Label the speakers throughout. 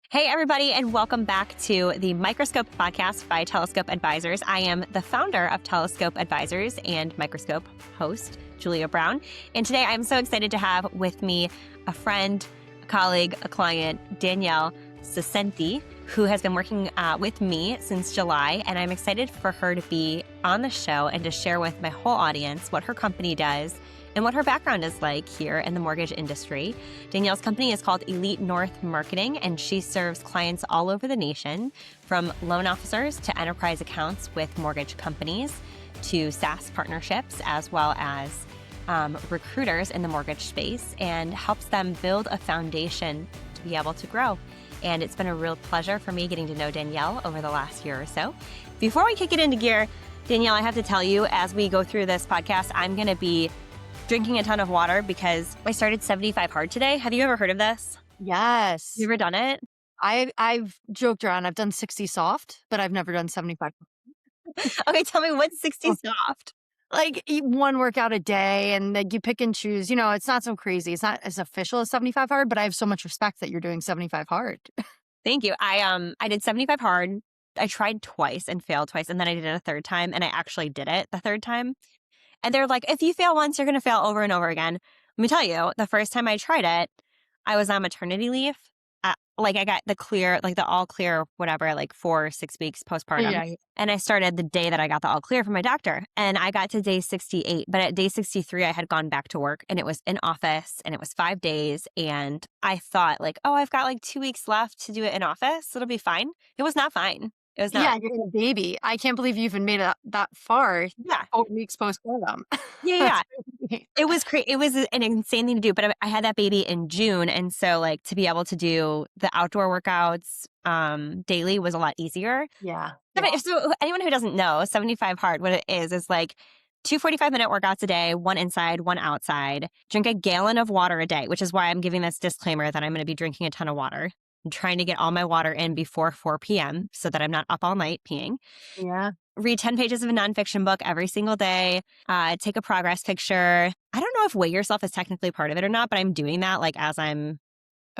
Speaker 1: Hey, everybody, and welcome back to the Microscope podcast by Telescope Advisors. I am the founder of Telescope Advisors and Microscope host, Julia Brown. And today I'm so excited to have with me a friend, a colleague, a client, Danielle Saccente, who has been working with me since July. And I'm excited for her to be on the show and to share with my whole audience what her company does and what her background is like here in the mortgage industry. Danielle's company is called Elite North Marketing, and she serves clients all over the nation, from loan officers to enterprise accounts with mortgage companies to SaaS partnerships, as well as recruiters in the mortgage space, and helps them build a foundation to be able to grow. And it's been a real pleasure for me getting to know Danielle over the last year or so. Before we kick it into gear, Danielle, I have to tell you, as we go through this podcast, I'm going to be drinking a ton of water because I started 75 hard today. Have you ever heard of this?
Speaker 2: Yes.
Speaker 1: You ever done it?
Speaker 2: I've joked around. I've done 60 soft, but I've never done 75.
Speaker 1: Okay, tell me, what's 60
Speaker 2: Oh.
Speaker 1: soft?
Speaker 2: Like, eat one workout a day and like you pick and choose. It's not so crazy. It's not as official as 75 hard, but I have so much respect that you're doing 75 hard.
Speaker 1: Thank you. I did 75 hard. I tried twice and failed twice, and then I did it a third time, and I actually did it the third time. And they're like, if you fail once, you're going to fail over and over again. Let me tell you, the first time I tried it, I was on maternity leave. I got the clear, like the all clear, whatever, like 4 or 6 weeks postpartum.
Speaker 2: Yeah.
Speaker 1: And I started the day that I got the all clear from my doctor. And I got to day 68. But at day 63, I had gone back to work, and it was in office, and it was 5 days. And I thought like, oh, I've got like 2 weeks left to do it in office. It'll be fine. It was not fine. It was not.
Speaker 2: Yeah, you're a baby. I can't believe you even made it that far.
Speaker 1: Yeah.
Speaker 2: 4 weeks postpartum.
Speaker 1: Yeah. It was it was an insane thing to do, but I had that baby in June. And so like to be able to do the outdoor workouts daily was a lot easier.
Speaker 2: Yeah.
Speaker 1: So anyone who doesn't know, 75 hard, what it is like 2 45-minute workouts a day, one inside, one outside. Drink a gallon of water a day, which is why I'm giving this disclaimer that I'm going to be drinking a ton of water. I'm trying to get all my water in before 4 p.m. so that I'm not up all night peeing.
Speaker 2: Yeah.
Speaker 1: Read 10 pages of a nonfiction book every single day. Take a progress picture. I don't know if weigh yourself is technically part of it or not, but I'm doing that like as I'm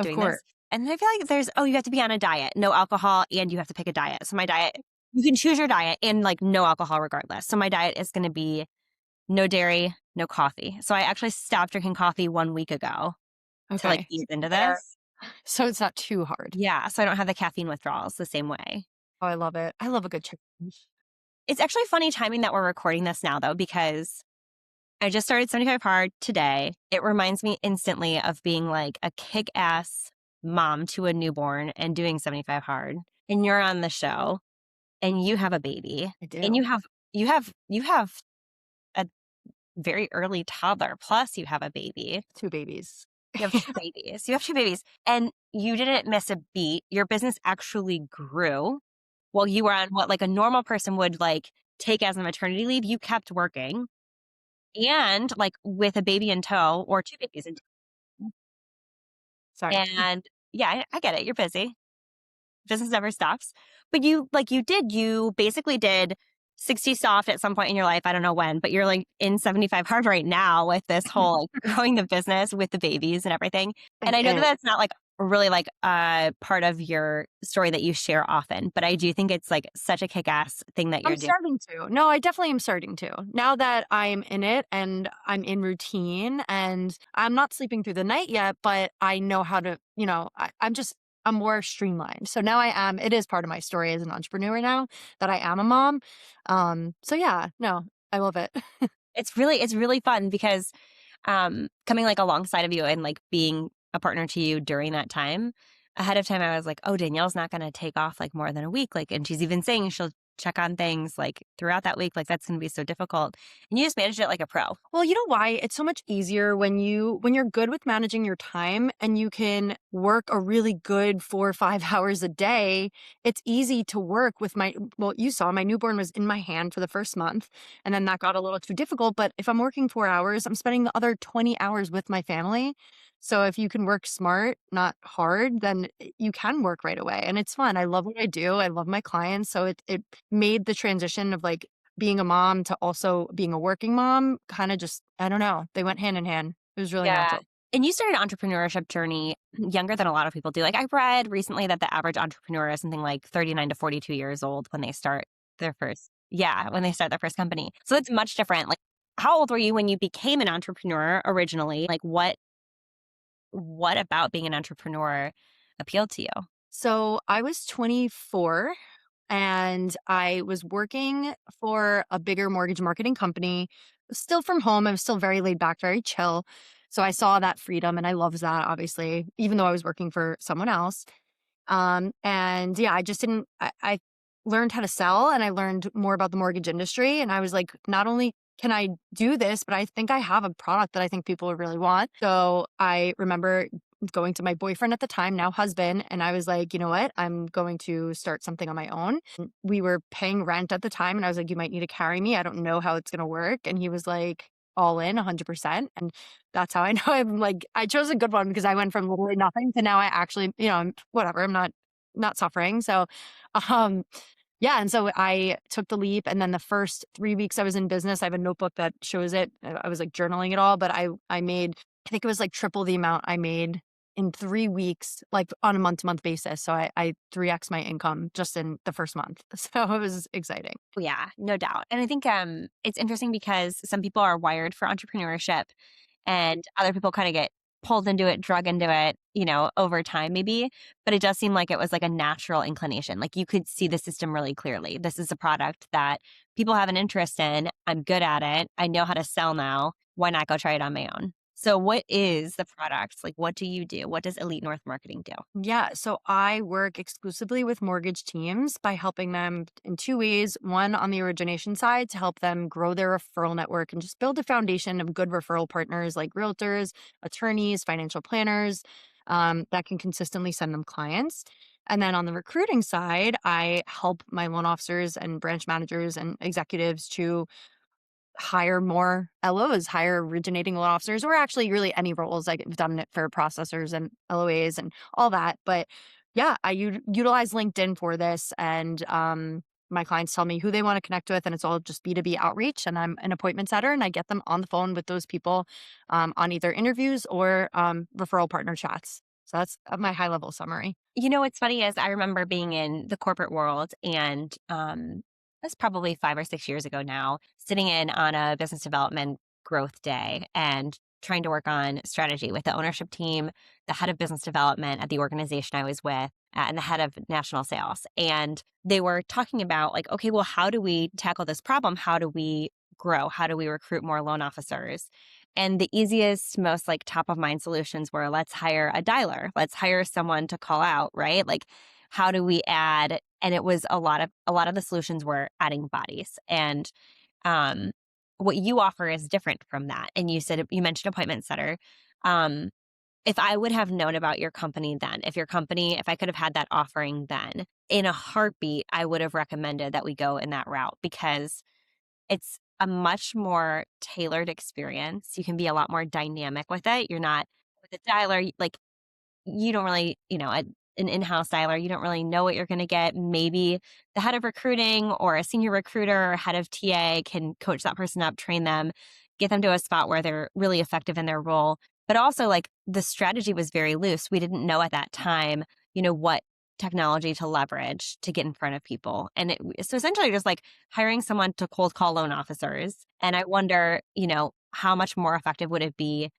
Speaker 1: doing this. And I feel like you have to be on a diet, no alcohol, and you have to pick a diet. So my diet, you can choose your diet and like no alcohol regardless. So my diet is going to be no dairy, no coffee. So I actually stopped drinking coffee 1 week ago to like ease into this.
Speaker 2: So it's not too hard.
Speaker 1: Yeah. So I don't have the caffeine withdrawals the same way.
Speaker 2: Oh, I love it. I love a good challenge.
Speaker 1: It's actually funny timing that we're recording this now, though, because I just started 75 hard today. It reminds me instantly of being like a kick-ass mom to a newborn and doing 75 hard. And you're on the show and you have a baby.
Speaker 2: I do.
Speaker 1: And you have a very early toddler, plus you have a baby.
Speaker 2: 2 babies.
Speaker 1: You have 2 babies. You have 2 babies. And you didn't miss a beat. Your business actually grew. While you were on what like a normal person would like take as a maternity leave, you kept working, and like with a baby in tow or 2 babies in tow.
Speaker 2: Sorry.
Speaker 1: And yeah, I get it. You're busy. Business never stops. But you basically did 60 soft at some point in your life. I don't know when, but you're like in 75 hard right now with this whole like growing the business with the babies and everything. And I know that that's not like really like part of your story that you share often, but I do think it's like such a kick-ass thing that you're doing.
Speaker 2: I'm starting to. No, I definitely am starting to. Now that I'm in it and I'm in routine and I'm not sleeping through the night yet, but I know how to, I'm more streamlined. So now it is part of my story as an entrepreneur now that I am a mom. So yeah, no, I love it.
Speaker 1: It's really fun because coming like alongside of you and like being a partner to you during that time, ahead of time, I was like, oh, Danielle's not going to take off like more than a week. Like, and she's even saying she'll check on things like throughout that week. Like that's going to be so difficult. And you just managed it like a pro.
Speaker 2: Well, you know why? It's so much easier when you're good with managing your time and you can work a really good 4 or 5 hours a day. It's easy to work with you saw my newborn was in my hand for the first month, and then that got a little too difficult. But if I'm working 4 hours, I'm spending the other 20 hours with my family. So if you can work smart, not hard, then you can work right away. And it's fun. I love what I do. I love my clients. So it made the transition of like being a mom to also being a working mom kind of just, I don't know, they went hand in hand. It was really natural.
Speaker 1: And you started an entrepreneurship journey younger than a lot of people do. Like I read recently that the average entrepreneur is something like 39 to 42 years old when they start their first, yeah, when they start their first company. So it's much different. Like how old were you when you became an entrepreneur originally? Like what about being an entrepreneur appealed to you?
Speaker 2: So I was 24 and I was working for a bigger mortgage marketing company, still from home. I was still very laid back, very chill. So I saw that freedom and I loved that, obviously, even though I was working for someone else. And yeah, I just didn't, I learned how to sell and I learned more about the mortgage industry. And I was like, not only can I do this, but I think I have a product that I think people would really want. So I remember going to my boyfriend at the time, now husband, and I was like, you know what? I'm going to start something on my own. We were paying rent at the time, and I was like, you might need to carry me. I don't know how it's going to work. And he was like, all in 100%. And that's how I know I'm like, I chose a good one because I went from literally nothing to now I actually, I'm whatever. I'm not suffering. So, um, yeah, and so I took the leap, and then the first 3 weeks I was in business, I have a notebook that shows it. I was, like, journaling it all, but I made I think it was, like, triple the amount I made in 3 weeks, like, on a month-to-month basis, so I 3x my income just in the first month, so it was exciting.
Speaker 1: Yeah, no doubt. And I think it's interesting because some people are wired for entrepreneurship and other people kind of get pulled into it, drug into it, over time maybe. But it does seem like it was like a natural inclination. Like you could see the system really clearly. This is a product that people have an interest in. I'm good at it. I know how to sell now. Why not go try it on my own? So, what is the product? Like, what do you do? What does Elite North Marketing do?
Speaker 2: Yeah, so I work exclusively with mortgage teams by helping them in 2 ways. One, on the origination side to help them grow their referral network and just build a foundation of good referral partners like realtors, attorneys, financial planners, that can consistently send them clients. And then on the recruiting side, I help my loan officers and branch managers and executives to hire more LOs, hire originating loan officers, or actually really any roles. I've done it for processors and LOAs and all that. But yeah, I utilize LinkedIn for this. And my clients tell me who they want to connect with, and it's all just B2B outreach. And I'm an appointment setter, and I get them on the phone with those people on either interviews or referral partner chats. So that's my high level summary.
Speaker 1: What's funny is I remember being in the corporate world and that's probably 5 or 6 years ago now, sitting in on a business development growth day and trying to work on strategy with the ownership team, the head of business development at the organization I was with, and the head of national sales. And they were talking about, like, okay, well, how do we tackle this problem? How do we grow? How do we recruit more loan officers? And the easiest, most like top of mind solutions were let's hire a dialer. Let's hire someone to call out, right? Like how do we add, and it was a lot of the solutions were adding bodies. And um what you offer is different from that. And you mentioned appointment setter. Um if I would have known about your company then, if I could have had that offering then, in a heartbeat, I would have recommended that we go in that route because it's a much more tailored experience. You can be a lot more dynamic with it. You're not with a dialer, like you don't really, an in-house dialer, you don't really know what you're going to get. Maybe the head of recruiting or a senior recruiter or head of TA can coach that person up, train them, get them to a spot where they're really effective in their role. But also like the strategy was very loose. We didn't know at that time, what technology to leverage to get in front of people. And so essentially just like hiring someone to cold call loan officers. And I wonder, how much more effective would it be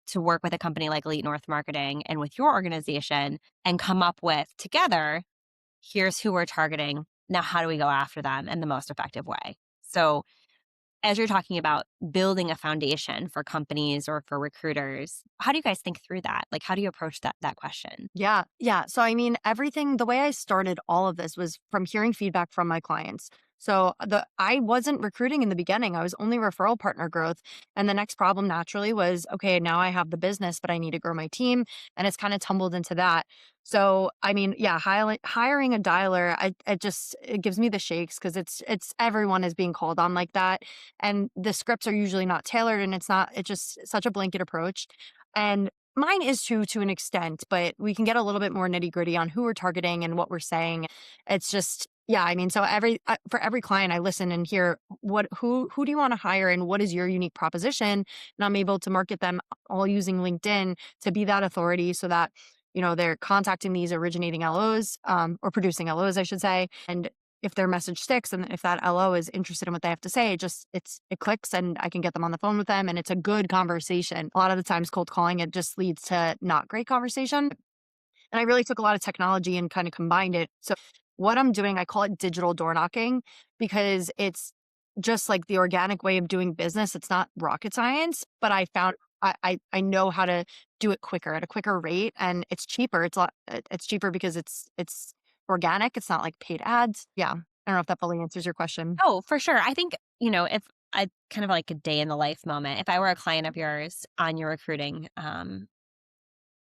Speaker 1: to work with a company like Elite North Marketing and with your organization and come up with together, here's who we're targeting. Now, how do we go after them in the most effective way? So, as you're talking about building a foundation for companies or for recruiters, how do you guys think through that? Like, how do you approach that question?
Speaker 2: Yeah. Yeah. So, I mean, the way I started all of this was from hearing feedback from my clients. So, I wasn't recruiting in the beginning. I was only referral partner growth. And the next problem naturally was, okay, now I have the business, but I need to grow my team. And it's kind of tumbled into that. So, I mean, yeah, hiring a dialer, it gives me the shakes because it's everyone is being called on like that. And the scripts are usually not tailored and it's just such a blanket approach. And mine is too, to an extent, but we can get a little bit more nitty gritty on who we're targeting and what we're saying. It's just, Yeah, I mean, so for every client, I listen and hear who do you want to hire and what is your unique proposition, and I'm able to market them all using LinkedIn to be that authority, so that they're contacting these originating LOs, or producing LOs, I should say, and if their message sticks and if that LO is interested in what they have to say, it clicks and I can get them on the phone with them and it's a good conversation. A lot of the times, cold calling, it just leads to not great conversation. And I really took a lot of technology and kind of combined it. So what I'm doing, I call it digital door knocking because it's just like the organic way of doing business. It's not rocket science, but I found I know how to do it quicker at a quicker rate, and it's cheaper. It's cheaper because it's organic. It's not like paid ads. Yeah. I don't know if that fully answers your question.
Speaker 1: Oh, for sure. I think, if I kind of like a day in the life moment, if I were a client of yours on your recruiting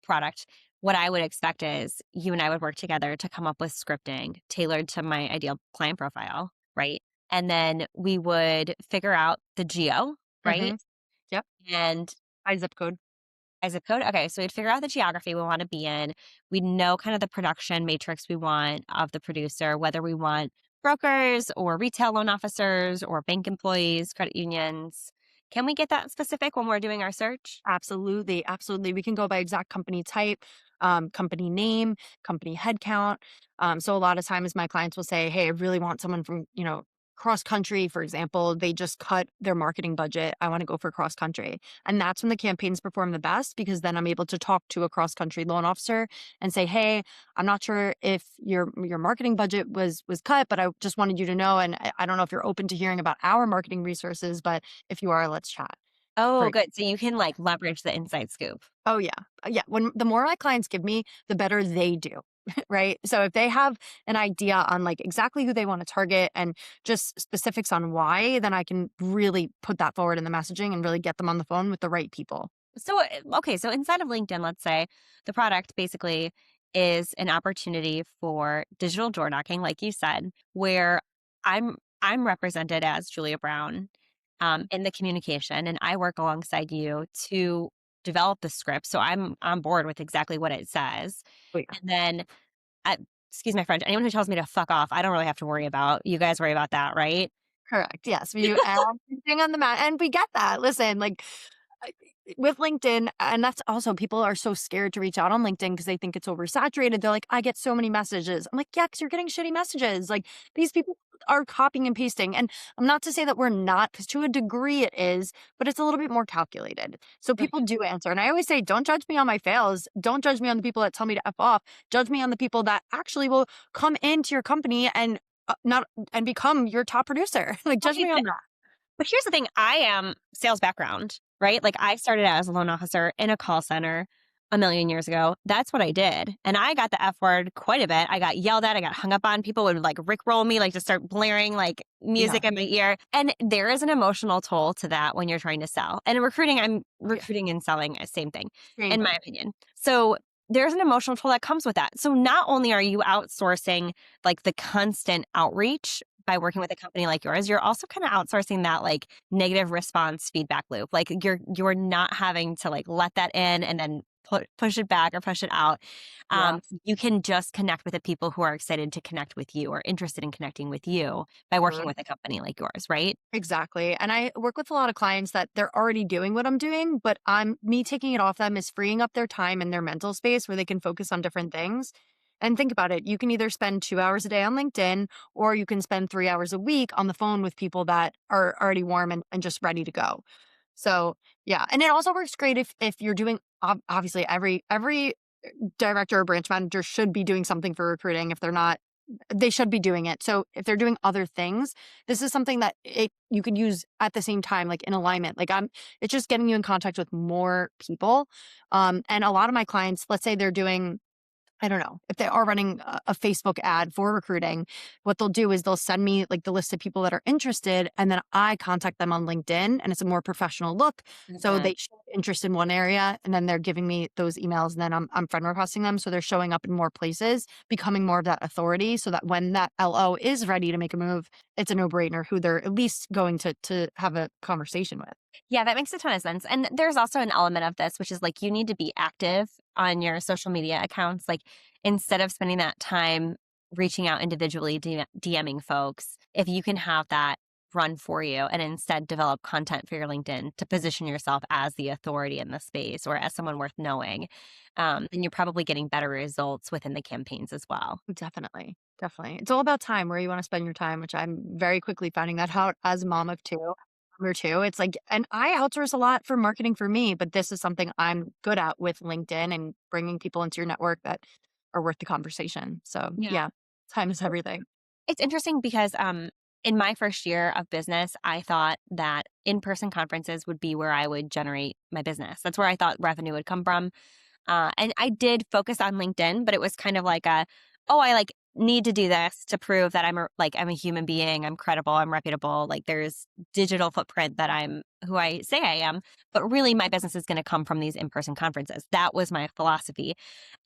Speaker 1: product, what I would expect is you and I would work together to come up with scripting tailored to my ideal client profile, right? And then we would figure out the geo, right?
Speaker 2: Mm-hmm. Yep.
Speaker 1: And
Speaker 2: By zip code.
Speaker 1: by zip code. Okay, so we'd figure out the geography we want to be in. We'd know kind of the production matrix we want of the producer, whether we want brokers or retail loan officers or bank employees, credit unions. Can we get that specific when we're doing our search?
Speaker 2: Absolutely, absolutely. We can go by exact company type, company name, company headcount. So a lot of times my clients will say, "Hey, I really want someone from, cross country, for example. They just cut their marketing budget. I want to go for cross country." And that's when the campaigns perform the best because then I'm able to talk to a cross country loan officer and say, "Hey, I'm not sure if your marketing budget was cut, but I just wanted you to know, and I don't know if you're open to hearing about our marketing resources, but if you are, let's chat."
Speaker 1: Oh,
Speaker 2: For
Speaker 1: good. So you can like leverage the inside scoop.
Speaker 2: Oh, yeah. Yeah, when the more my clients give me, the better they do, right? So if they have an idea on, like, exactly who they wanna target and just specifics on why, then I can really put that forward in the messaging and really get them on the phone with the right people.
Speaker 1: So, okay, so inside of LinkedIn, let's say the product basically is an opportunity for digital door knocking, like you said, where I'm I'm represented as Julia Brown in the communication, and I work alongside you to develop the script. So I'm on board with exactly what it says,
Speaker 2: Oh, yeah.
Speaker 1: and then, uh, excuse my French, anyone who tells me to fuck off, I don't really have to worry about. You guys worry about that, right?
Speaker 2: Correct, yes, we do everything on the mat, and we get that. Listen, like, I with LinkedIn, and that's also people are so scared to reach out on LinkedIn because they think it's oversaturated. They're like, "I get so many messages." I'm like, "Yeah, because 'cause you're getting shitty messages." Like, these people are copying and pasting, and I'm not to say that we're not, because to a degree it is, but it's a little bit more calculated. So
Speaker 1: Right.
Speaker 2: people do answer, and I always say, "Don't judge me on my fails. Don't judge me on the people that tell me to F off. Judge me on the people that actually will come into your company and, not and become your top producer." Like, judge
Speaker 1: Okay,
Speaker 2: me on that.
Speaker 1: but here's the thing, I am sales background, right? Like I started out as a loan officer in a call center a million years ago. That's what I did. And I got the F word quite a bit. I got yelled at, I got hung up on. People would like rickroll me, like just start blaring like
Speaker 2: Yeah.
Speaker 1: music in my ear. And there is an emotional toll to that when you're trying to sell. And in recruiting, I'm
Speaker 2: Oh, yeah.
Speaker 1: recruiting and selling, same thing,
Speaker 2: Same
Speaker 1: in my
Speaker 2: thing.
Speaker 1: opinion. So there's an emotional toll that comes with that. So not only are you outsourcing like the constant outreach by working with a company like yours, you're also kind of outsourcing that like negative response feedback loop. Like you're not having to like let that in and then push it back or push it out.
Speaker 2: Yeah.
Speaker 1: You can just connect with the people who are excited to connect with you or interested in connecting with you by working with a company like yours, right?
Speaker 2: Exactly. And I work with a lot of clients that they're already doing what I'm doing, but me taking it off them is freeing up their time and their mental space where they can focus on different things. And think about it. You can either spend 2 hours a day on LinkedIn or you can spend 3 hours a week on the phone with people that are already warm and just ready to go. So yeah. And it also works great if you're doing, obviously every director or branch manager should be doing something for recruiting. If they're not, they should be doing it. So if they're doing other things, this is something that you could use at the same time, like in alignment. It's just getting you in contact with more people. And a lot of my clients, let's say they're doing, I don't know, if they are running a Facebook ad for recruiting, what they'll do is they'll send me like the list of people that are interested, and then I contact them on LinkedIn, and it's a more professional look. So
Speaker 1: Mhm.
Speaker 2: they show interest in one area, and then they're giving me those emails, and then I'm friend requesting them, so they're showing up in more places, becoming more of that authority, so that when that LO is ready to make a move, it's a no brainer who they're at least going to have a conversation with.
Speaker 1: Yeah, that makes a ton of sense. And there's also an element of this, which is like you need to be active on your social media accounts. Like instead of spending that time reaching out individually, DMing folks, if you can have that run for you and instead develop content for your LinkedIn to position yourself as the authority in the space or as someone worth knowing, then you're probably getting better results within the campaigns as well.
Speaker 2: Definitely. Definitely. It's all about time where you want to spend your time, which I'm very quickly finding that out as a mom of two. Or two. It's like, and I outsource a lot for marketing for me, but this is something I'm good at with LinkedIn and bringing people into your network that are worth the conversation. So
Speaker 1: Yeah.
Speaker 2: yeah, time is everything.
Speaker 1: It's interesting because in my first year of business, I thought that in-person conferences would be where I would generate my business. That's where I thought revenue would come from. And I did focus on LinkedIn, but it was kind of like oh, I like need to do this to prove that I'm a human being, I'm credible, I'm reputable. Like there's digital footprint that I'm who I say I am, but really my business is going to come from these in-person conferences. That was my philosophy.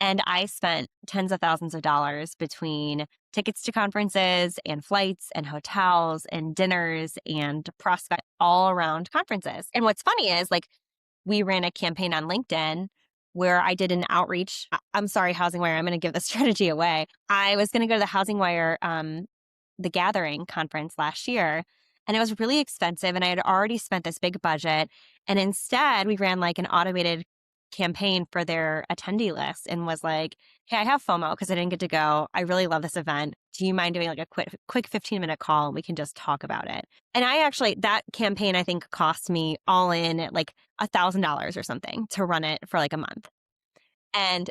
Speaker 1: And I spent tens of thousands of dollars between tickets to conferences and flights and hotels and dinners and prospect all around conferences. And what's funny is like we ran a campaign on LinkedIn where I did an outreach. I'm sorry, Housing Wire, I'm going to give the strategy away. I was going to go to the Housing Wire, the Gathering conference last year, and it was really expensive. And I had already spent this big budget. And instead, we ran like an automated campaign for their attendee list and was like, hey, I have FOMO because I didn't get to go. I really love this event. Do you mind doing like a quick 15-minute call and we can just talk about it? And that campaign, I think, cost me all in at like $1,000 or something to run it for like a month. And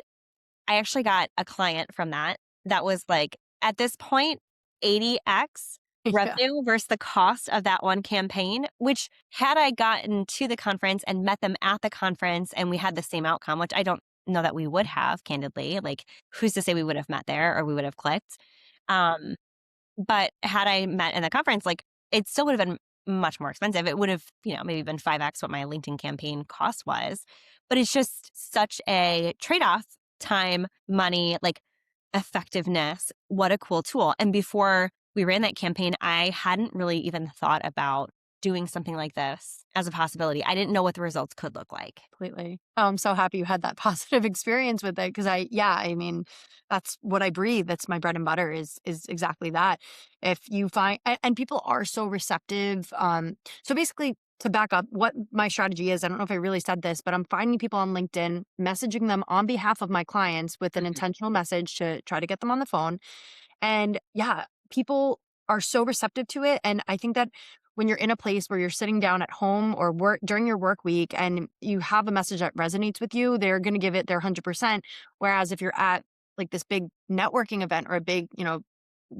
Speaker 1: I actually got a client from that was like, at this point, 80x
Speaker 2: Yeah.
Speaker 1: revenue versus the cost of that one campaign, which had I gotten to the conference and met them at the conference and we had the same outcome, which I don't know that we would have, candidly, like who's to say we would have met there or we would have clicked. Um, but had I met in the conference, like it still would have been much more expensive. It would have, maybe been 5x what my LinkedIn campaign cost was. But it's just such a trade-off, time, money, like effectiveness. What a cool tool. And before we ran that campaign, I hadn't really even thought about doing something like this as a possibility. I didn't know what the results could look like.
Speaker 2: Completely. Oh, I'm so happy you had that positive experience with it because I mean, that's what I breathe. That's my bread and butter is exactly that. If you find, and people are so receptive. So basically, to back up, what my strategy is, I don't know if I really said this, but I'm finding people on LinkedIn, messaging them on behalf of my clients with an
Speaker 1: Mhm.
Speaker 2: intentional message to try to get them on the phone. And yeah, people are so receptive to it. And I think that when you're in a place where you're sitting down at home or work during your work week and you have a message that resonates with you, they're going to give it their 100%. Whereas if you're at like this big networking event or a big,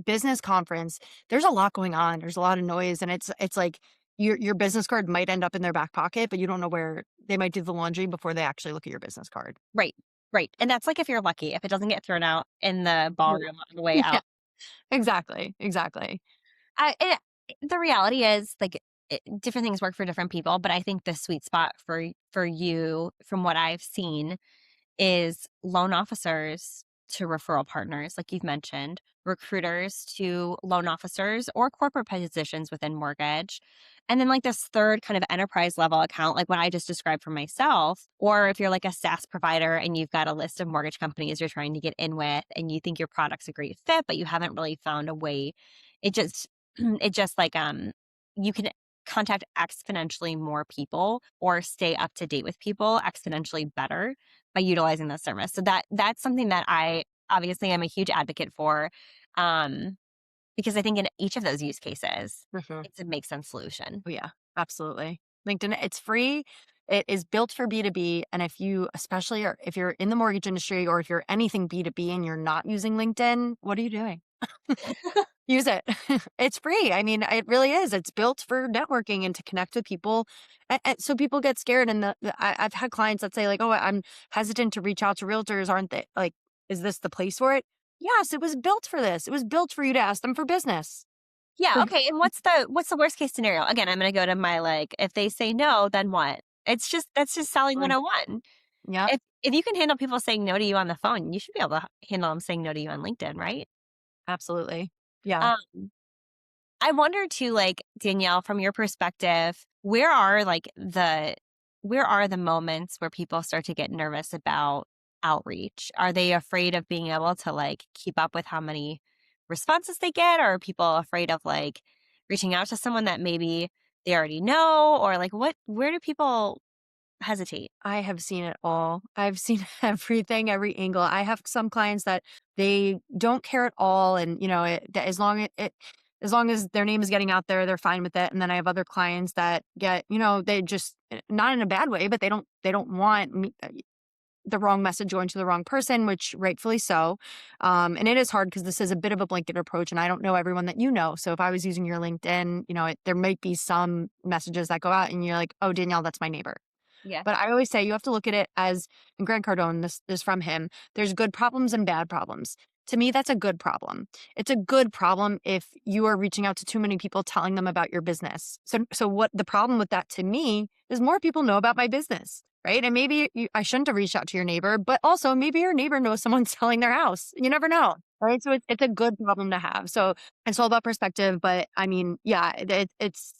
Speaker 2: business conference, there's a lot going on. There's a lot of noise and it's like your business card might end up in their back pocket, but you don't know where they might do the laundry before they actually look at your business card.
Speaker 1: Right. Right. And that's like if you're lucky, if it doesn't get thrown out in the ballroom on the way
Speaker 2: Yeah,
Speaker 1: out.
Speaker 2: exactly. Exactly.
Speaker 1: The reality is like different things work for different people, but I think the sweet spot for you, from what I've seen, is loan officers to referral partners, like you've mentioned, recruiters to loan officers or corporate positions within mortgage. And then, like, this third kind of enterprise level account, like what I just described for myself. Or if you're like a SaaS provider and you've got a list of mortgage companies you're trying to get in with and you think your product's a great fit, but you haven't really found a way, it just, it just like, you can contact exponentially more people or stay up to date with people exponentially better by utilizing the service. So that's something that I obviously am a huge advocate for, um, because I think in each of those use cases,
Speaker 2: For sure.
Speaker 1: it's a make sense solution.
Speaker 2: Oh, yeah, absolutely. LinkedIn, it's free. It is built for B2B. And if you, especially if you're in the mortgage industry or if you're anything B2B and you're not using LinkedIn, what are you doing? Use it. It's free. I mean, it really is. It's built for networking and to connect with people. And so people get scared. And I've had clients that say, like, oh, I'm hesitant to reach out to realtors. Aren't they? Like, is this the place for it? Yes, it was built for this. It was built for you to ask them for business.
Speaker 1: Yeah.
Speaker 2: Like,
Speaker 1: Okay. And what's the worst case scenario? Again, I'm going to go to my like, if they say no, then what? That's just selling
Speaker 2: Right.
Speaker 1: 101.
Speaker 2: Yeah,
Speaker 1: If you can handle people saying no to you on the phone, you should be able to handle them saying no to you on LinkedIn, right?
Speaker 2: absolutely. Yeah.
Speaker 1: Um, I wonder too, like, Danielle, from your perspective, where are the moments where people start to get nervous about outreach? Are they afraid of being able to like keep up with how many responses they get, or are people afraid of like reaching out to someone that maybe they already know, or like where do people hesitate?
Speaker 2: I have seen it all. I've seen everything, every angle. I have some clients that they don't care at all, and that as long as their name is getting out there, they're fine with it. And then I have other clients that get, they just not in a bad way, but they don't want the wrong message going to the wrong person, which rightfully so. And it is hard because this is a bit of a blanket approach, and I don't know everyone that you know. So if I was using your LinkedIn, there might be some messages that go out, and you're like, "Oh, Danielle, that's my neighbor."
Speaker 1: Yeah.
Speaker 2: But I always say you have to look at it as, and Grant Cardone, this is from him, there's good problems and bad problems. To me, that's a good problem. It's a good problem if you are reaching out to too many people telling them about your business. So what the problem with that to me is more people know about my business, right? And maybe I shouldn't have reached out to your neighbor, but also maybe your neighbor knows someone selling their house. You never know, right? So it's a good problem to have. So it's all about perspective. But I mean, yeah, it's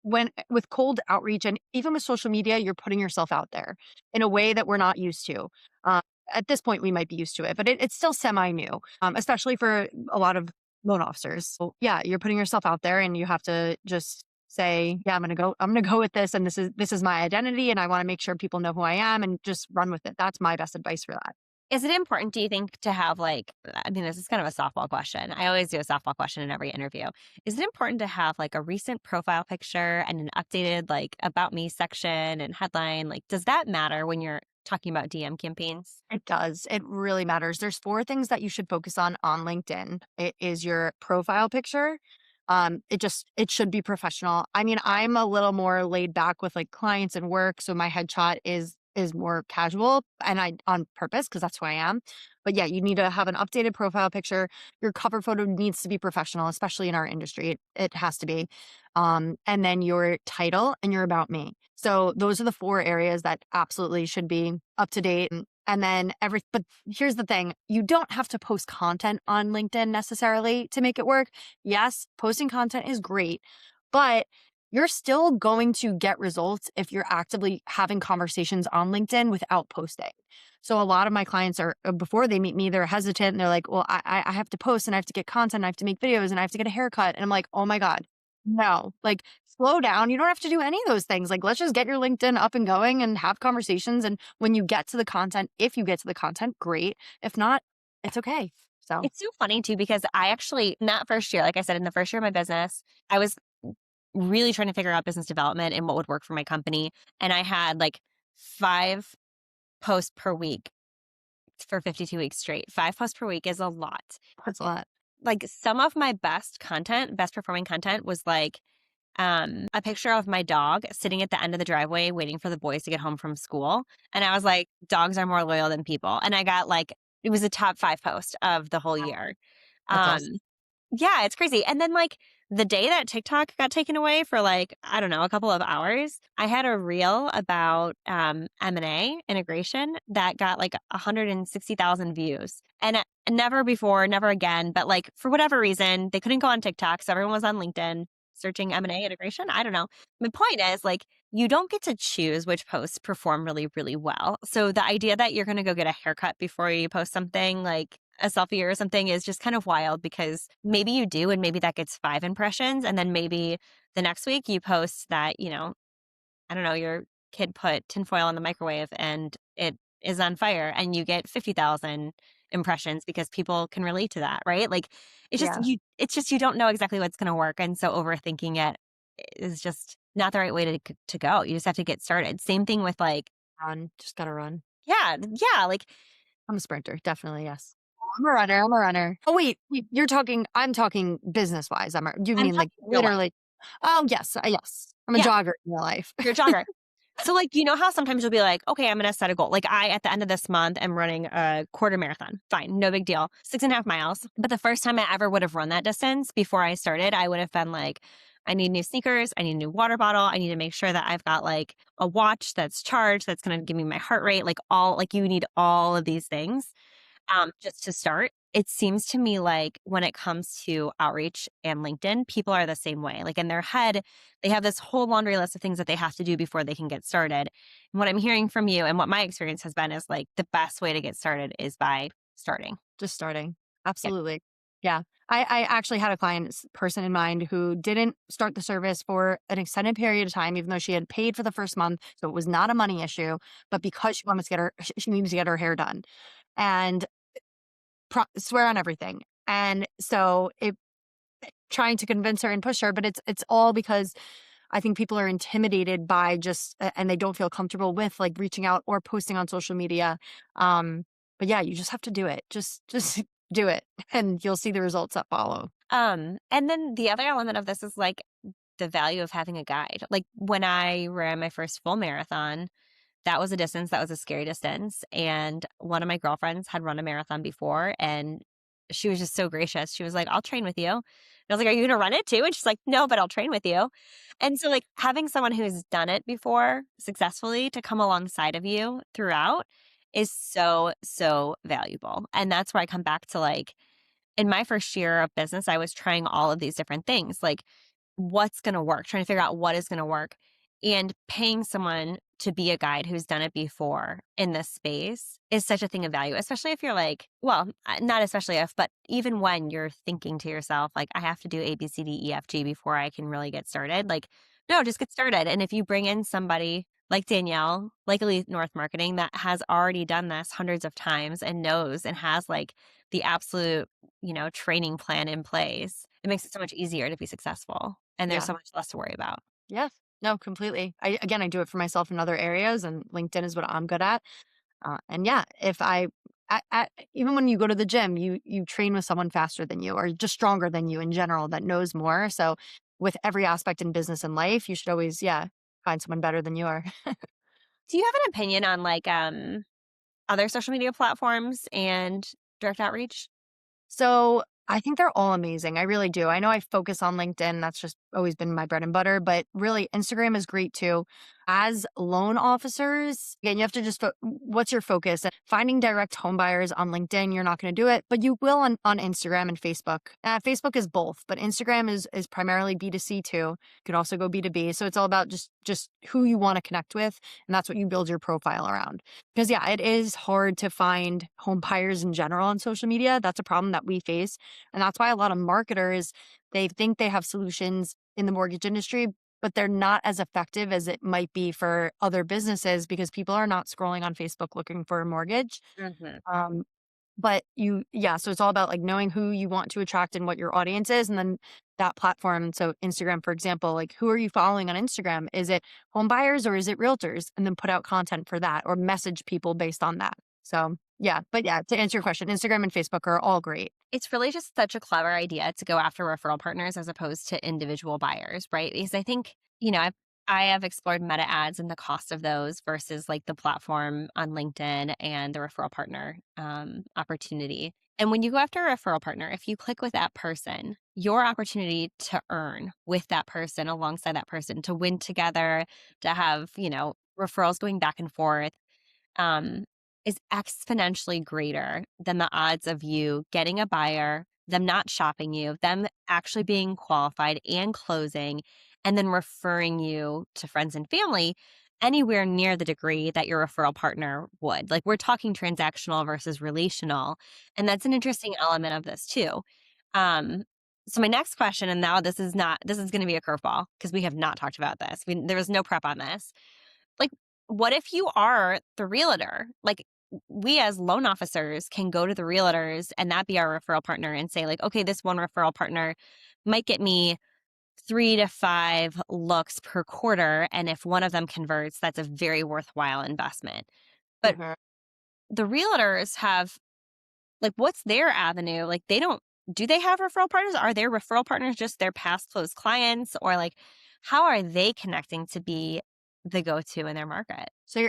Speaker 2: when with cold outreach and even with social media, you're putting yourself out there in a way that we're not used to. Uh, at this point, we might be used to it, but it's still semi new, especially for a lot of loan officers. So yeah, you're putting yourself out there, and you have to just say, yeah, I'm gonna go with this, and this is my identity, and I want to make sure people know who I am, and just run with it. That's my best advice for that.
Speaker 1: Is it important, do you think, to have like, I mean, this is kind of a softball question. I always do a softball question in every interview. Is it important to have like a recent profile picture and an updated like about me section and headline? Like, does that matter when you're talking about DM campaigns?
Speaker 2: It does. It really matters. There's four things that you should focus on LinkedIn. It is your profile picture. It should be professional. I mean, I'm a little more laid back with like clients and work, so my headshot is more casual, and I on purpose because that's who I am. But yeah, you need to have an updated profile picture. Your cover photo needs to be professional, especially in our industry. It has to be. And then your title and your about me. So those are the four areas that absolutely should be up to date. And then but here's the thing, you don't have to post content on LinkedIn necessarily to make it work. Yes, posting content is great, but you're still going to get results if you're actively having conversations on LinkedIn without posting. So a lot of my clients are, before they meet me, they're hesitant and they're like, well, I have to post and I have to get content, I have to make videos and I have to get a haircut. And I'm like, oh my God, no, like slow down. You don't have to do any of those things. Like, let's just get your LinkedIn up and going and have conversations. And when you get to the content, if you get to the content, great. If not, it's okay. So
Speaker 1: It's so funny too, because I actually, in that first year, like I said, in the first year of my business, I was really trying to figure out business development and what would work for my company. And I had like 5 posts per week for 52 weeks straight. 5 posts per week is a lot.
Speaker 2: that's a lot.
Speaker 1: Like some of my best content, best performing content was like a picture of my dog sitting at the end of the driveway waiting for the boys to get home from school. And I was like, dogs are more loyal than people. And I got like, it was a top 5 post of the whole year.
Speaker 2: That's
Speaker 1: Um,
Speaker 2: awesome.
Speaker 1: yeah, it's crazy. And then like the day that TikTok got taken away for like, I don't know, a couple of hours, I had a reel about M&A integration that got like 160,000 views. And never before, never again, but like for whatever reason, they couldn't go on TikTok, so everyone was on LinkedIn searching M&A integration. I don't know. My point is like you don't get to choose which posts perform really, really well. So the idea that you're going to go get a haircut before you post something like a selfie or something is just kind of wild, because maybe you do, and maybe that gets 5 impressions. And then maybe the next week you post that, I don't know, your kid put tinfoil in the microwave and it is on fire and you get 50,000 impressions because people can relate to that, right? Like
Speaker 2: Yeah.
Speaker 1: it's just you don't know exactly what's going to work, and so overthinking it is just not the right way to go. You just have to get started. Same thing with like
Speaker 2: Run. Just gotta run.
Speaker 1: yeah, like
Speaker 2: I'm a sprinter. Definitely. Yes. I'm a runner. I'm a runner. Oh, wait, I'm talking business wise. Do you
Speaker 1: I'm
Speaker 2: mean like
Speaker 1: talking real life.
Speaker 2: literally? Oh, yes. Yes. I'm a
Speaker 1: Yeah,
Speaker 2: jogger in real life.
Speaker 1: you're a jogger. So, like, you know how sometimes you'll be like, okay, I'm going to set a goal. Like, at the end of this month, am running a quarter marathon. Fine, no big deal. 6.5 miles. But the first time I ever would have run that distance before I started, I would have been like, I need new sneakers. I need a new water bottle. I need to make sure that I've got like a watch that's charged, that's going to give me my heart rate. Like, you need all of these things just to start. It seems to me like when it comes to outreach and LinkedIn, people are the same way. Like in their head, they have this whole laundry list of things that they have to do before they can get started. And what I'm hearing from you and what my experience has been is like the best way to get started is by starting.
Speaker 2: Just starting.
Speaker 1: Yeah.
Speaker 2: Absolutely. Yeah. I actually had a person in mind who didn't start the service for an extended period of time, even though she had paid for the first month. So it was not a money issue, but because she wanted to get she needed to get her hair done and swear on everything. And so it trying to convince her and push her, but it's all because I think people are intimidated by and they don't feel comfortable with like reaching out or posting on social media. Um, but yeah, you just have to do it. Just do it and you'll see the results that follow.
Speaker 1: And then the other element of this is like the value of having a guide. Like when I ran my first full marathon, that was a distance that was a scary distance. And one of my girlfriends had run a marathon before and she was just so gracious. She was like, I'll train with you. And I was like, are you going to run it too? And she's like, no, but I'll train with you. And so, like, having someone who's done it before successfully to come alongside of you throughout is so, so valuable. And that's where I come back to like, in my first year of business, I was trying all of these different things. Like, what's going to work, trying to figure out what is going to work, and paying someone to be a guide who's done it before in this space is such a thing of value, especially if you're like, well, not especially if, but even when you're thinking to yourself, like, I have to do A, B, C, D, E, F, G before I can really get started. Like, no, just get started. And if you bring in somebody like Danielle, like Elite North Marketing, that has already done this hundreds of times and knows and has like the absolute, training plan in place, it makes it so much easier to be successful. And there's
Speaker 2: Yeah.
Speaker 1: so much less to worry about.
Speaker 2: Yes. No, completely. I do it for myself in other areas, and LinkedIn is what I'm good at. And yeah, if even when you go to the gym, you train with someone faster than you or just stronger than you in general that knows more. So with every aspect in business and life, you should always, yeah, find someone better than you are.
Speaker 1: Do you have an opinion on like other social media platforms and direct outreach?
Speaker 2: So I think they're all amazing. I really do. I know I focus on LinkedIn. That's just always been my bread and butter, but really Instagram is great too. As loan officers, again, you have to what's your focus? Finding direct home buyers on LinkedIn, you're not going to do it, but you will on Instagram and Facebook. Facebook is both, but Instagram is primarily B2C too. You could also go B2B. So it's all about just who you want to connect with. And that's what you build your profile around. Because yeah, it is hard to find home buyers in general on social media. That's a problem that we face. And that's why a lot of marketers, they think they have solutions in the mortgage industry, but they're not as effective as it might be for other businesses because people are not scrolling on Facebook looking for a mortgage.
Speaker 1: Hmm.
Speaker 2: Um, yeah, so it's all about like knowing who you want to attract and what your audience is. And then that platform. So Instagram, for example, like who are you following on Instagram? Is it home buyers or is it realtors? And then put out content for that or message people based on that. So yeah, but yeah, to answer your question, Instagram and Facebook are all great.
Speaker 1: It's really just such a clever idea to go after referral partners as opposed to individual buyers, right? Because I think, I have explored meta ads and the cost of those versus like the platform on LinkedIn and the referral partner opportunity. And when you go after a referral partner, if you click with that person, your opportunity to earn with that person alongside that person, to win together, to have, referrals going back and forth, um, is exponentially greater than the odds of you getting a buyer, them not shopping you, them actually being qualified and closing, and then referring you to friends and family anywhere near the degree that your referral partner would. Like, we're talking transactional versus relational. And that's an interesting element of this too. Um, so my next question, and now this is going to be a curveball because we have not talked about this. There was no prep on this. Like, what if you are the realtor? Like, we as loan officers can go to the realtors and that be our referral partner and say, like, okay, this one referral partner might get me 3 to 5 looks per quarter. And if one of them converts, that's a very worthwhile investment. But
Speaker 2: Mhm.
Speaker 1: the realtors have, like, what's their avenue? Like, do they have referral partners? Are their referral partners just their past closed clients? Or like, how are they connecting to be the go-to in their market?
Speaker 2: So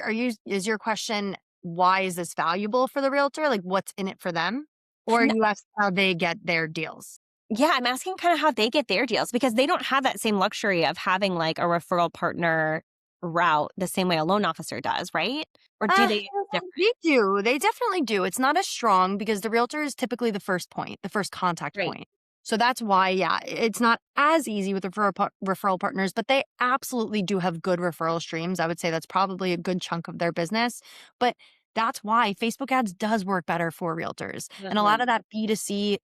Speaker 2: is your question, why is this valuable for the realtor? Like what's in it for them? Or are you asking how they get their deals?
Speaker 1: Yeah, I'm asking kind of how they get their deals because they don't have that same luxury of having like a referral partner route the same way a loan officer does, right? Or do they different?
Speaker 2: They do. They definitely do. It's not as strong because the realtor is typically the first point, the first contact
Speaker 1: Right.
Speaker 2: point. So that's why, yeah, it's not as easy with referral partners, but they absolutely do have good referral streams. I would say that's probably a good chunk of their business. But that's why Facebook ads does work better for realtors. And a lot
Speaker 1: Mhm.
Speaker 2: of that B2C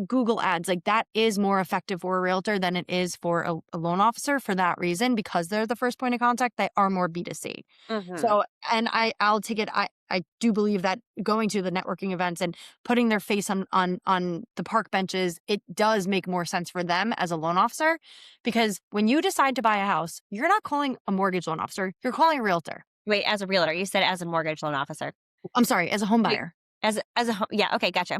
Speaker 2: Google ads, like that is more effective for a realtor than it is for a loan officer for that reason, because they're the first point of contact, they are more B2C.
Speaker 1: Mhm.
Speaker 2: So, and I'll take it. I do believe that going to the networking events and putting their face on the park benches, it does make more sense for them as a loan officer, because when you decide to buy a house, you're not calling a mortgage loan officer, you're calling a realtor.
Speaker 1: Wait, as a realtor, you said as a mortgage loan officer.
Speaker 2: I'm sorry, as a home
Speaker 1: Wait,
Speaker 2: buyer.
Speaker 1: as a yeah, okay, gotcha.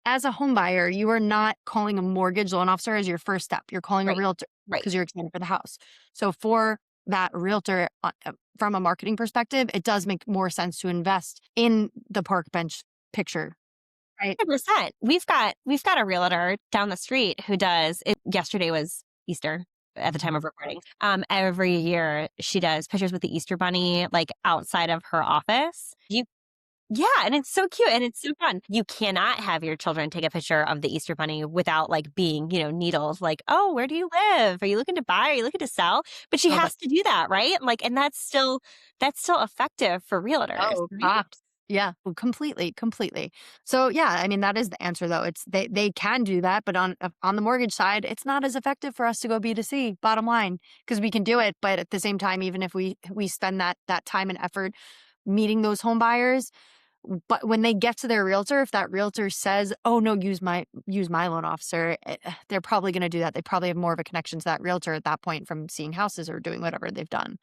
Speaker 2: As a home buyer, you are not calling a mortgage loan officer as your first step. You're calling a
Speaker 1: Right,
Speaker 2: realtor
Speaker 1: right.
Speaker 2: because you're excited for the house. So for that realtor, from a marketing perspective, it does make more sense to invest in the park bench picture, right?
Speaker 1: 100%. We've got a realtor down the street who does it. Yesterday was Easter at the time of recording. Every year she does pictures with the Easter bunny, like outside of her office. Yeah, and it's so cute and it's so fun. You cannot have your children take a picture of the Easter bunny without like being, needled. Like, oh, where do you live? Are you looking to buy? Are you looking to sell? But she
Speaker 2: Oh,
Speaker 1: has to do that, right? Like, and that's still effective for realtors,
Speaker 2: oh,
Speaker 1: right?
Speaker 2: gosh. Yeah, well, completely, completely. So yeah, I mean that is the answer though. It's they can do that, but on the mortgage side, it's not as effective for us to go B2C. Bottom line, because we can do it, but at the same time, even if we spend that time and effort meeting those home buyers, but when they get to their realtor, if that realtor says, "Oh no, use my loan officer," they're probably going to do that. They probably have more of a connection to that realtor at that point from seeing houses or doing whatever they've done.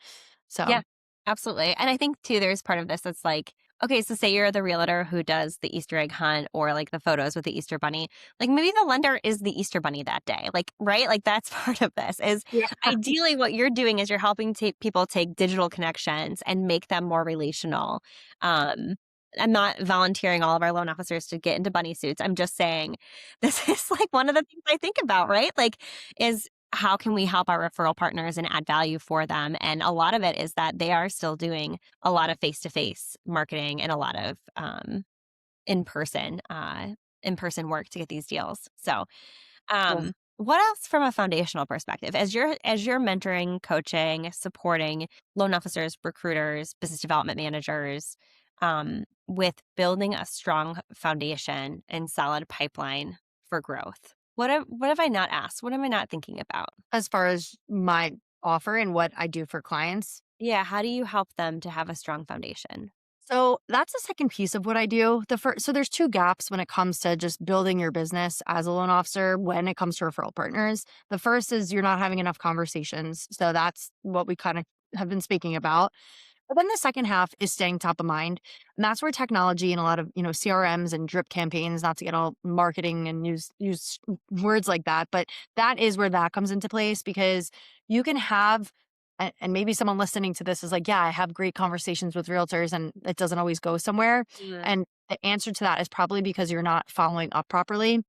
Speaker 2: So
Speaker 1: Yeah, absolutely. And I think too, there's part of this that's like, okay, so say you're the realtor who does the Easter egg hunt or like the photos with the Easter bunny. Like maybe the lender is the Easter bunny that day. Like, right? Like that's part of this is
Speaker 2: yeah,
Speaker 1: ideally what you're doing is you're helping people take digital connections and make them more relational. Um, I'm not volunteering all of our loan officers to get into bunny suits. I'm just saying this is like one of the things I think about, right? Like, is how can we help our referral partners and add value for them? And a lot of it is that they are still doing a lot of face-to-face marketing and a lot of in-person in-person work to get these deals. So,
Speaker 2: yeah.
Speaker 1: what else from a foundational perspective, as you're mentoring, coaching, supporting loan officers, recruiters, business development managers, with building a strong foundation and solid pipeline for growth? What have I not asked? What am I not thinking about?
Speaker 2: As far as my offer and what I do for clients.
Speaker 1: Yeah, how do you help them to have a strong foundation?
Speaker 2: So that's the second piece of what I do. The first, so there's two gaps when it comes to just building your business as a loan officer when it comes to referral partners. The first is you're not having enough conversations. So that's what we kind of have been speaking about. But then the second half is staying top of mind. And that's where technology and a lot of, CRMs and drip campaigns, not to get all marketing and use words like that, but that is where that comes into place, because you can have and maybe someone listening to this is like, yeah, I have great conversations with realtors and it doesn't always go somewhere.
Speaker 1: Mm.
Speaker 2: And the answer to that is probably because you're not following up properly.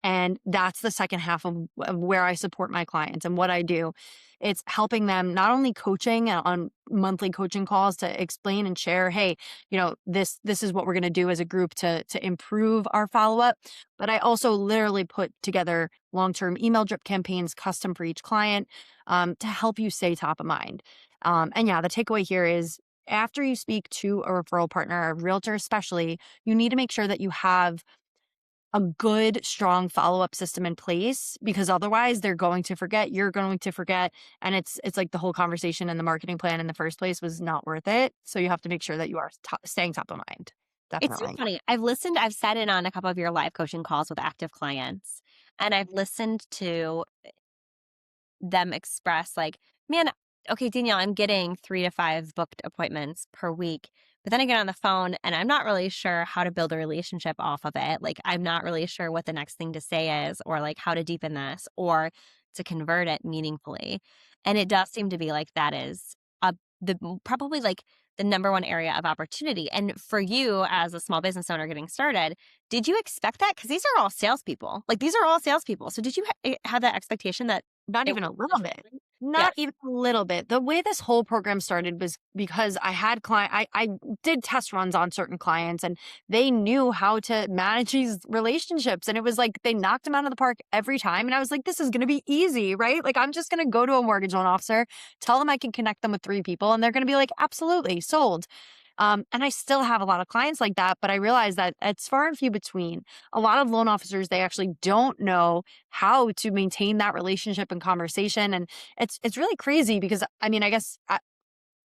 Speaker 2: And that's the second half of where I support my clients and what I do. It's helping them, not only coaching on monthly coaching calls to explain and share, hey, this is what we're going to do as a group to improve our follow up, but I also literally put together long-term email drip campaigns custom for each client, to help you stay top of mind. And yeah, the takeaway here is after you speak to a referral partner, a realtor especially, you need to make sure that you have a good, strong follow-up system in place, because otherwise they're going to forget, you're going to forget, and it's like the whole conversation and the marketing plan in the first place was not worth it. So you have to make sure that you are staying top of mind.
Speaker 1: It's so
Speaker 2: Definitely.
Speaker 1: funny. I've sat in on a couple of your live coaching calls with active clients, and I've listened to them express like, man, okay, Danielle, I'm getting 3 to 5 booked appointments per week. But then I get on the phone and I'm not really sure how to build a relationship off of it. Like, I'm not really sure what the next thing to say is, or like how to deepen this, or to convert it meaningfully. And it does seem to be like that is probably like the number one area of opportunity. And for you as a small business owner getting started, did you expect that? Because these are all salespeople. Like, these are all salespeople. So did you have that expectation that
Speaker 2: Not
Speaker 1: it
Speaker 2: even
Speaker 1: was
Speaker 2: a little bit.
Speaker 1: fulfilling? Yeah.
Speaker 2: Not even a little bit. The way this whole program started was because I had I did test runs on certain clients and they knew how to manage these relationships. And it was like they knocked them out of the park every time. And I was like, this is gonna be easy, right? Like I'm just gonna go to a mortgage loan officer, tell them I can connect them with 3 people, and they're gonna be like, absolutely, sold. And I still have a lot of clients like that, but I realize that it's far and few between. A lot of loan officers, they actually don't know how to maintain that relationship and conversation. And it's really crazy because I mean, I guess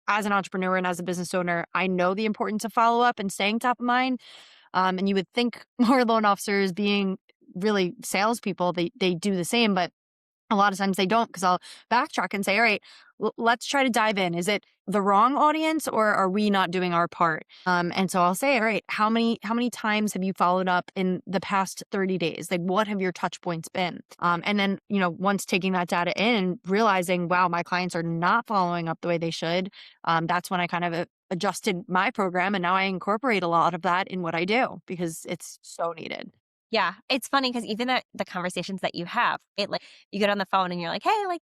Speaker 2: as an entrepreneur and as a business owner, I know the importance of follow up and staying top of mind. And you would think more loan officers being really salespeople, they do the same, but a lot of times they don't because I'll backtrack and say, all right, let's try to dive in. Is it the wrong audience or are we not doing our part? And so I'll say, all right, how many times have you followed up in the past 30 days? Like what have your touch points been? And then, once taking that data in and realizing, wow, my clients are not following up the way they should, that's when I kind of adjusted my program. And now I incorporate a lot of that in what I do because it's so needed.
Speaker 1: Yeah, it's funny because even the conversations that you have, you get on the phone and you're like, "Hey, like,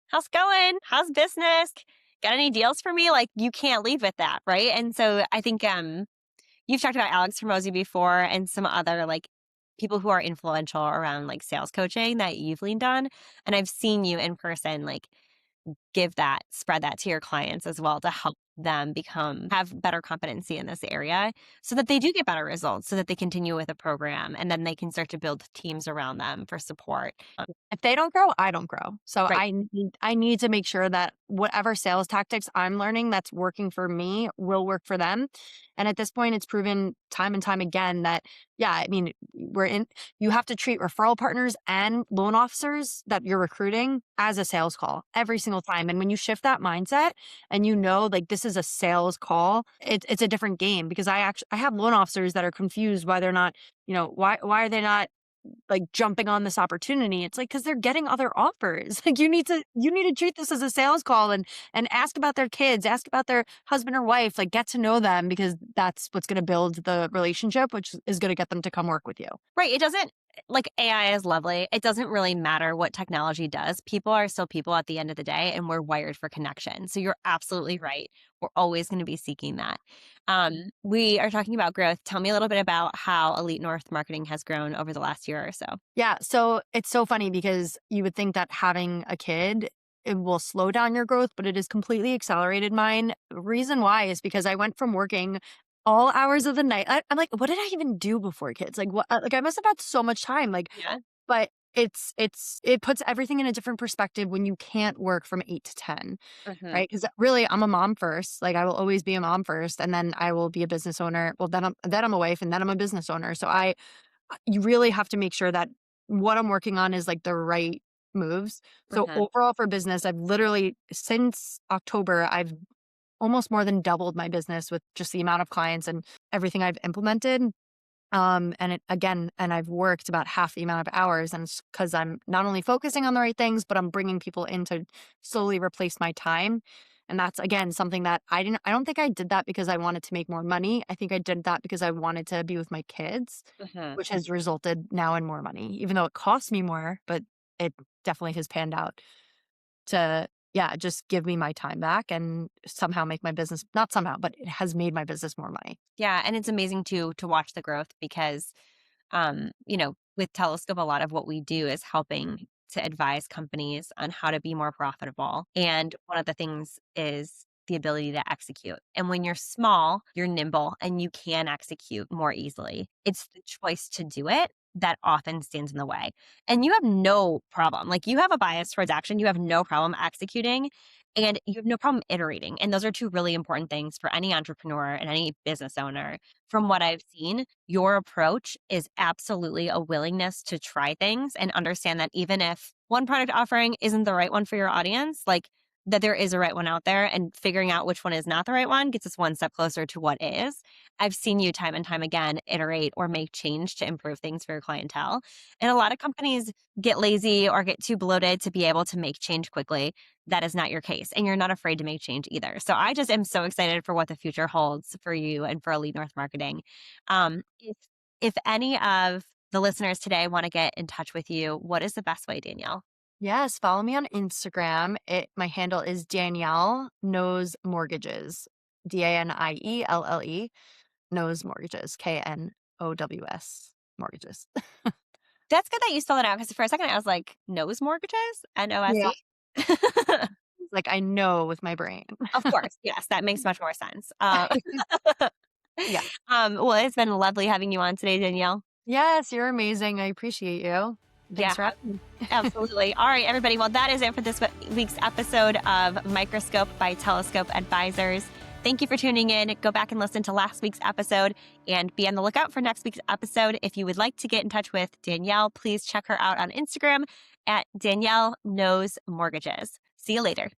Speaker 1: how's it going? How's business? Got any deals for me?" Like, you can't leave with that, right? And so I think you've talked about Alex Hormozy before and some other like people who are influential around like sales coaching that you've leaned on, and I've seen you in person like spread that to your clients as well to help them have better competency in this area so that they do get better results, so that they continue with a program and then they can start to build teams around them for support.
Speaker 2: If they don't grow, I don't grow. So
Speaker 1: Right.
Speaker 2: I need to make sure that whatever sales tactics I'm learning that's working for me will work for them. And at this point, it's proven time and time again that, yeah, I mean, you have to treat referral partners and loan officers that you're recruiting as a sales call every single time. And when you shift that mindset and like this is a sales call, it's a different game because I have loan officers that are confused why they're not, why are they not like jumping on this opportunity. It's like because they're getting other offers. Like you need to treat this as a sales call and ask about their kids, ask about their husband or wife, like get to know them because that's what's going to build the relationship, which is going to get them to come work with you.
Speaker 1: Right. It doesn't like AI is lovely. It doesn't really matter what technology does. People are still people at the end of the day, and we're wired for connection. So you're absolutely right. We're always going to be seeking that. We are talking about growth. Tell me a little bit about how Elite North Marketing has grown over the last year or so.
Speaker 2: Yeah. So it's so funny because you would think that having a kid, it will slow down your growth, but it has completely accelerated mine. Reason why is because I went from working all hours of the night. I'm like, what did I even do before kids? Like what, like I must have had so much time. Like,
Speaker 1: Yeah.
Speaker 2: but it puts everything in a different perspective when you can't work from 8 to 10,
Speaker 1: Hmm.
Speaker 2: right? Because really I'm a mom first. Like I will always be a mom first and then I will be a business owner. Well, then I'm a wife and then I'm a business owner. So you really have to make sure that what I'm working on is like the right moves. So
Speaker 1: Hmm.
Speaker 2: overall for business, I've literally since October, I've almost more than doubled my business with just the amount of clients and everything I've implemented. And I've worked about half the amount of hours, and it's because I'm not only focusing on the right things, but I'm bringing people in to slowly replace my time. And that's again something that I don't think I did that because I wanted to make more money. I think I did that because I wanted to be with my kids,
Speaker 1: Hmm.
Speaker 2: which has resulted now in more money, even though it cost me more, but it definitely has panned out to, yeah, just give me my time back and somehow make my business, not somehow, but it has made my business more money.
Speaker 1: Yeah, and it's amazing to watch the growth because with Telescope, a lot of what we do is helping to advise companies on how to be more profitable. And one of the things is the ability to execute. And when you're small, you're nimble and you can execute more easily. It's the choice to do it that often stands in the way. And you have no problem. Like you have a bias towards action, you have no problem executing and you have no problem iterating. And those are two really important things for any entrepreneur and any business owner. From what I've seen, your approach is absolutely a willingness to try things and understand that even if one product offering isn't the right one for your audience, like that there is a right one out there and figuring out which one is not the right one gets us one step closer to what is. I've seen you time and time again iterate or make change to improve things for your clientele. And a lot of companies get lazy or get too bloated to be able to make change quickly. That is not your case. And you're not afraid to make change either. So I just am so excited for what the future holds for you and for Elite North Marketing. If any of the listeners today want to get in touch with you, what is the best way, Danielle?
Speaker 2: Yes, follow me on Instagram. My handle is Danielle Knows Mortgages. Danielle Knows Mortgages. Knows Mortgages.
Speaker 1: That's good that you spelled it out because for a second I was like, nose mortgages?
Speaker 2: Yeah.
Speaker 1: NOSE?
Speaker 2: like I know with my brain.
Speaker 1: Of course. Yes, that makes much more sense.
Speaker 2: Yeah.
Speaker 1: Well, it's been lovely having you on today, Danielle.
Speaker 2: Yes, you're amazing. I appreciate you. Thanks
Speaker 1: Yeah,
Speaker 2: for having me.
Speaker 1: absolutely. All right, everybody. Well, that is it for this week's episode of Microscope by Telescope Advisors. Thank you for tuning in. Go back and listen to last week's episode and be on the lookout for next week's episode. If you would like to get in touch with Danielle, please check her out on Instagram at Danielle Knows Mortgages. See you later.